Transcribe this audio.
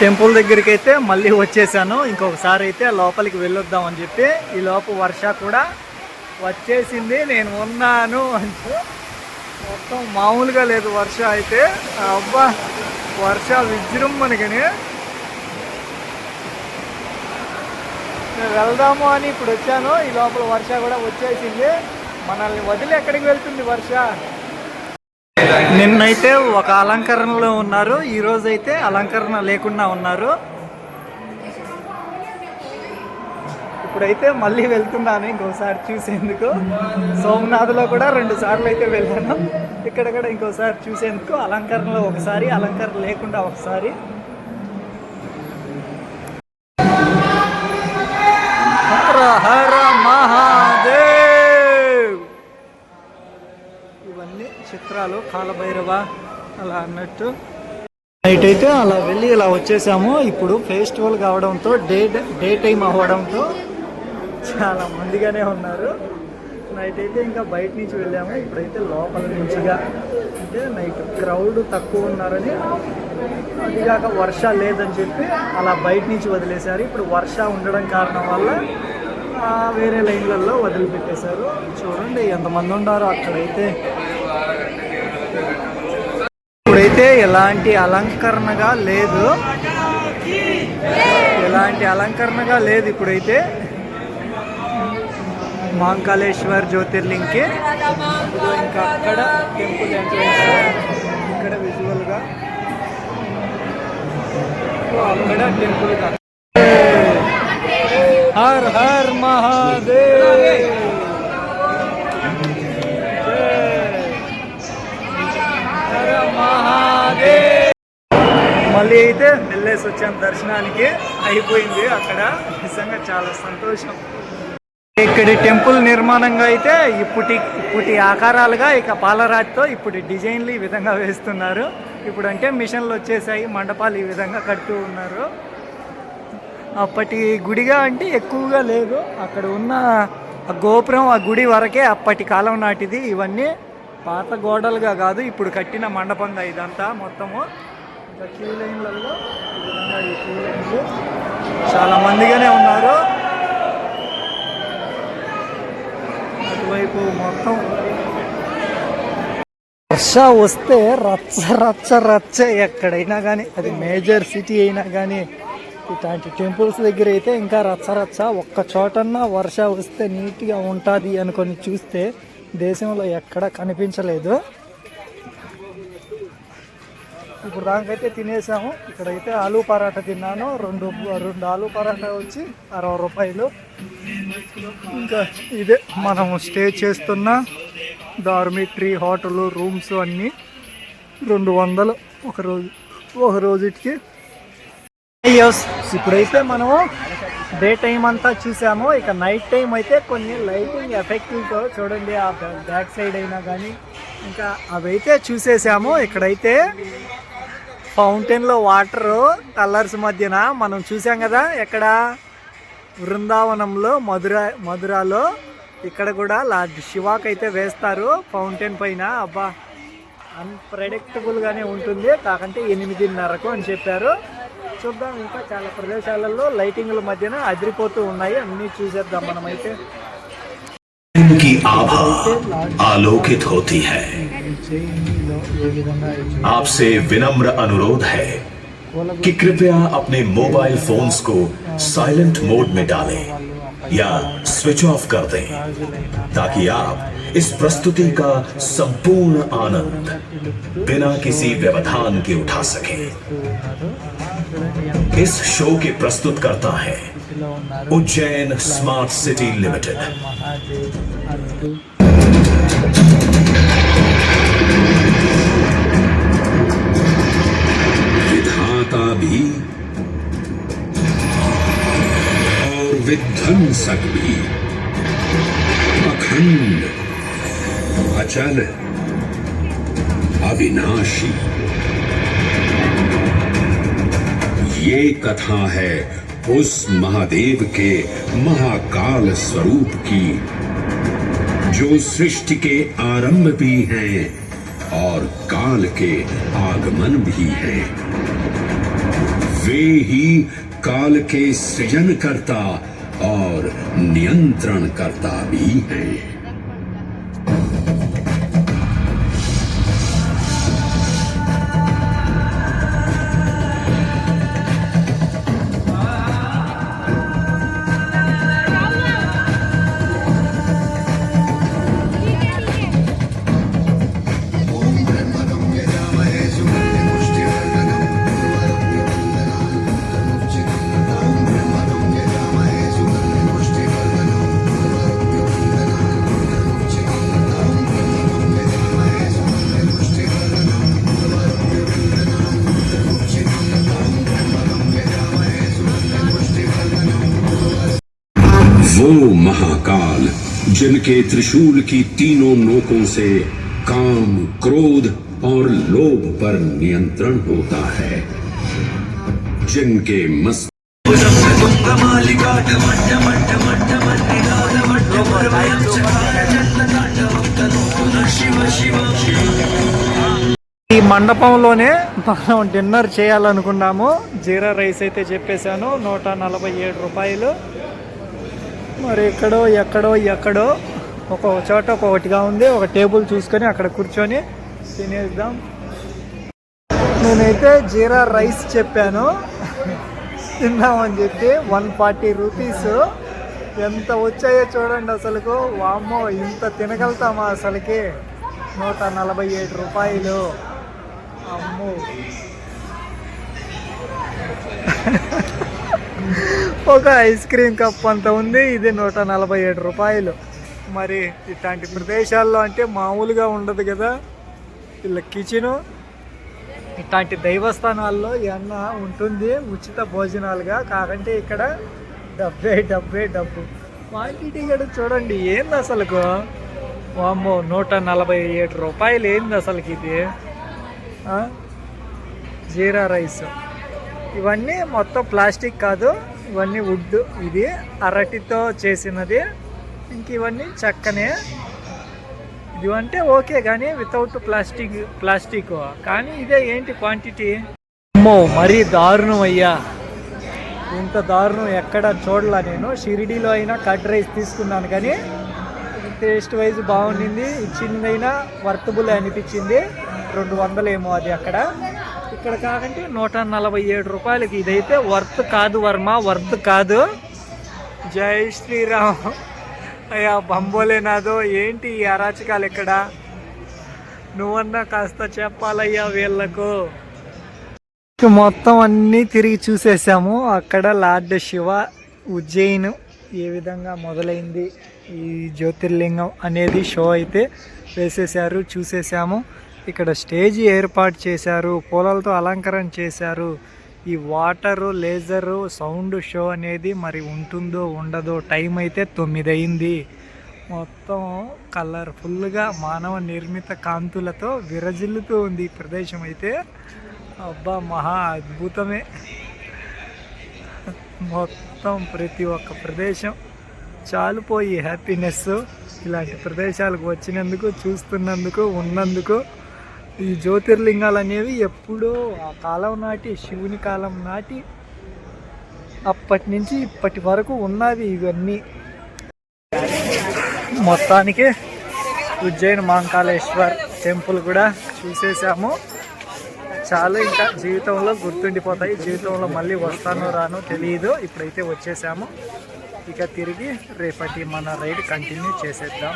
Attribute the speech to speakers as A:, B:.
A: Temple దగ్గరికి అయితే మళ్ళీ వచ్చేసాను. ఇంకొకసారి అయితే లోపలికి వెళ్ళొద్దాం అని చెప్పి, ఈ లోపు వర్ష కూడా వచ్చేసింది. నేను ఉన్నాను అంటూ మొత్తం మామూలుగా లేదు వర్ష అయితే. అబ్బా వర్ష విజృంభణగానే వెళ్దాము అని ఇప్పుడు వచ్చాను. ఈ లోపల వర్ష కూడా వచ్చేసింది. మనల్ని వదిలి ఎక్కడికి వెళ్తుంది వర్ష? నిన్నైతే ఒక అలంకరణలో ఉన్నారు, ఈరోజు అయితే అలంకరణ లేకుండా ఉన్నారు. ఇప్పుడైతే మళ్ళీ వెళ్తున్నాను ఇంకోసారి చూసేందుకు. సోమనాథ్లో కూడా 2 సార్లు అయితే వెళ్ళాను. ఇక్కడ కూడా ఇంకోసారి చూసేందుకు, అలంకరణలో ఒకసారి, అలంకరణ లేకుండా ఒకసారి. హర మహాదేవ్. ఇవన్నీ చిత్రాలు, కాలభైరవ అలా అన్నట్టు. నైట్ అయితే అలా వెళ్ళి ఇలా వచ్చేసాము. ఇప్పుడు ఫెస్టివల్ కావడంతో డే టైం అవ్వడంతో చాలా మందిగానే ఉన్నారు. నైట్ అయితే ఇంకా బయట నుంచి వెళ్ళాము. ఇప్పుడైతే లోపల నుంచిగా, అంటే నైట్ క్రౌడ్ తక్కువ ఉన్నారని, అదిగాక వర్ష లేదని చెప్పి అలా బయట నుంచి వదిలేశారు. ఇప్పుడు వర్ష ఉండడం కారణం వల్ల వేరే లైన్లలో వదిలిపెట్టేశారు. చూడండి ఎంతమంది ఉన్నారో అక్కడైతే. ఇప్పుడైతే ఎలాంటి అలంకరణగా లేదు, ఇప్పుడైతే మహాకాళేశ్వర్ జ్యోతిర్లింగ్కి. ఇంకా అక్కడ టెంపుల్ ఎంట్రన్స్, ఇక్కడ విజువల్గా అక్కడ టెంపుల్గా. Her her Mahadev. మళ్ళీ అయితే వెళ్ళేసి వచ్చాం దర్శనానికి. అయిపోయింది అక్కడ. నిజంగా చాలా సంతోషం. ఇక్కడి టెంపుల్ నిర్మాణంగా అయితే ఇప్పటి ఆకారాలుగా ఇక పాలరాతితో ఇప్పుడు డిజైన్లు ఈ విధంగా వేస్తున్నారు. ఇప్పుడు అంటే మిషన్లు వచ్చేసాయి, మండపాలు ఈ విధంగా కడుతూ ఉన్నారు. అప్పటి గుడిగా అంటే ఎక్కువగా లేదు. అక్కడ ఉన్న గోపురం, ఆ గుడి వరకే అప్పటి కాలం నాటిది. ఇవన్నీ పాత గోడలుగా కాదు, ఇప్పుడు కట్టిన మండపంగా ఇదంతా మొత్తము. ఇంకా క్యూ లైన్లలో ఈ విధంగా ఈ క్యూ లైన్లు చాలా మందిగానే ఉన్నారు. అటువైపు మొత్తం వర్ష వస్తే రచ్చ రచ్చ రచ్చ ఎక్కడైనా కానీ, అది మేజర్ సిటీ అయినా కానీ, ఇట్లాంటి టెంపుల్స్ దగ్గర అయితే ఇంకా రచ్చ రచ్చ. ఒక్క చోటన్నా వర్ష వస్తే నీట్గా ఉంటుంది అనుకొని చూస్తే దేశంలో ఎక్కడ కనిపించలేదు. ఇప్పుడు దానికైతే తినేసాము. ఇక్కడైతే ఆలూ పరాటా తిన్నాను. రెండు ఆలూ పరాటా వచ్చి 60 రూపాయలు. ఇంకా ఇదే మనము స్టే చేస్తున్న డార్మిటరీ, హోటలు, రూమ్స్ అన్నీ 200 ఒక రోజుకి. ఇప్పుడైతే మనము డే టైం అంతా చూసాము. ఇక నైట్ టైం అయితే కొన్ని లైటింగ్ ఎఫెక్టివ్తో చూడండి, ఆ బ్యాక్ సైడ్ అయినా కానీ ఇంకా అవైతే చూసేసాము. ఇక్కడైతే ఫౌంటైన్లో వాటర్ కలర్స్ మధ్యన మనం చూసాం కదా, ఎక్కడ బృందావనంలో మధురాలో. ఇక్కడ కూడా శివాకి అయితే వేస్తారు ఫౌంటైన్ పైన. అబ్బా అన్ప్రెడిక్టబుల్గానే ఉంటుంది. కాకంటే 8:30కు అని చెప్పారు. చూద్దాం, ఇంకా చాలా ప్రదేశాలలో లైటింగ్ల మధ్యన అదిరిపోతూ ఉన్నాయి. అన్నీ చూసేద్దాం మనమైతే.
B: की आभा आलोकित होती है। आपसे विनम्र अनुरोध है कि कृपया अपने मोबाइल फोन्स को साइलेंट मोड में डालें या स्विच ऑफ कर दें, ताकि आप इस प्रस्तुति का संपूर्ण आनंद बिना किसी व्यवधान के उठा सकें। इस शो के प्रस्तुतकर्ता है उज्जैन स्मार्ट सिटी लिमिटेड।
C: विधाता भी और विध्वंसक भी, अखंड, अचल, अविनाशी। ये कथा है उस महादेव के महाकाल स्वरूप की, जो सृष्टि के आरंभ भी हैं और काल के आगमन भी हैं। वे ही काल के सृजनकर्ता और नियंत्रणकर्ता भी हैं। वो महाकाल जिनके त्रिशूल की तीनों नोकों से काम, क्रोध और लोभ पर नियंत्रण होता है, जिनके मस्त
A: ఈ మండపంలోనే మనం డిన్నర్ చేయాలనుకున్నాము. జీరా రైస్ అయితే చెప్పేశాను, 147 రూపాయలు. మరి ఎక్కడో ఒక చోట ఒక్కొక్కటిగా ఉంది. ఒక టేబుల్ చూసుకొని అక్కడ కూర్చొని తినేద్దాం. నేనైతే జీరా రైస్ చెప్పాను తిందామని చెప్పి. 140 రూపీస్. ఎంత వచ్చాయో చూడండి అసలుకు. వామ్మో, ఇంత తినగలుగుతామా అసలుకి? 147 రూపాయలు. అమ్మో. ఒక ఐస్ క్రీమ్ కప్ అంత ఉంది. ఇది 147 రూపాయలు. మరి ఇట్లాంటి ప్రదేశాల్లో అంటే మామూలుగా ఉండదు కదా వీళ్ళ కిచెను. ఇట్లాంటి దైవస్థానాల్లో ఏమన్నా ఉంటుంది ఉచిత భోజనాలుగా. కాకంటే ఇక్కడ డబ్బు క్వాంటిటీ కూడా చూడండి ఏంది అసలుకు. వామ్మో, 147 రూపాయలు ఏంది అసలుకి ఇది? జీరా రైస్. ఇవన్నీ మొత్తం ప్లాస్టిక్ కాదు, ఇవన్నీ వుడ్. ఇది అరటితో చేసినది. ఇంక ఇవన్నీ చెక్కనే. ఇవంటే ఓకే కానీ వితౌట్ ప్లాస్టిక్. కానీ ఇదే ఏంటి క్వాంటిటీ? అమ్మో, మరీ దారుణం అయ్యా. ఇంత దారుణం ఎక్కడ చూడలా నేను. షిరిడీలో అయినా కట్ రైస్ తీసుకున్నాను కానీ టేస్ట్ వైజ్ బాగుండింది. ఇచ్చిందైనా వర్తబుల్ అనిపించింది. 200 ఏమో అది అక్కడ. ఇక్కడ కాకంటే 147 రూపాయలకి ఇదైతే వర్త్ కాదు వర్మ, వర్త్ కాదు. జై శ్రీరామ్. అయ్యా బంబోలేనాదో ఏంటి ఈ అరాచకాలు ఇక్కడ? నువ్వన్నా కాస్త చెప్పాలయ్యా వీళ్ళకు. మొత్తం అన్నీ తిరిగి చూసేసాము. అక్కడ లార్డ్ శివ ఉజ్జయిన్ ఏ విధంగా మొదలైంది ఈ జ్యోతిర్లింగం అనేది షో అయితే వేసేసారు, చూసేసాము. ఇక్కడ స్టేజ్ ఏర్పాటు చేశారు, పూలలతో అలంకరణ చేశారు. ఈ వాటరు, లేజరు, సౌండ్ షో అనేది మరి ఉంటుందో ఉండదో. టైం అయితే 9 అయింది. మొత్తం కలర్ఫుల్గా మానవ నిర్మిత కాంతులతో విరజిల్లుతూ ఉంది ఈ ప్రదేశం అయితే. అబ్బా, మహా అద్భుతమే. మొత్తం ప్రతి ఒక్క ప్రదేశం చాలిపోయి హ్యాపీనెస్. ఇలాంటి ప్రదేశాలకు వచ్చినందుకు, చూస్తున్నందుకు, ఉన్నందుకు. ఈ జ్యోతిర్లింగాలు అనేవి ఎప్పుడో ఆ కాలం నాటి, శివుని కాలం నాటి, అప్పటి నుంచి ఇప్పటి వరకు ఉన్నవి ఇవన్నీ. మొత్తానికి ఉజ్జయిన్ మహాకాళేశ్వర్ టెంపుల్ కూడా చూసేసాము. చాలా ఇంకా జీవితంలో గుర్తుండిపోతాయి. జీవితంలో మళ్ళీ వస్తానో రానో తెలియదు. ఇప్పుడైతే వచ్చేసాము. ఇక తిరిగి రేపటి మన రైడ్ కంటిన్యూ చేసేద్దాం.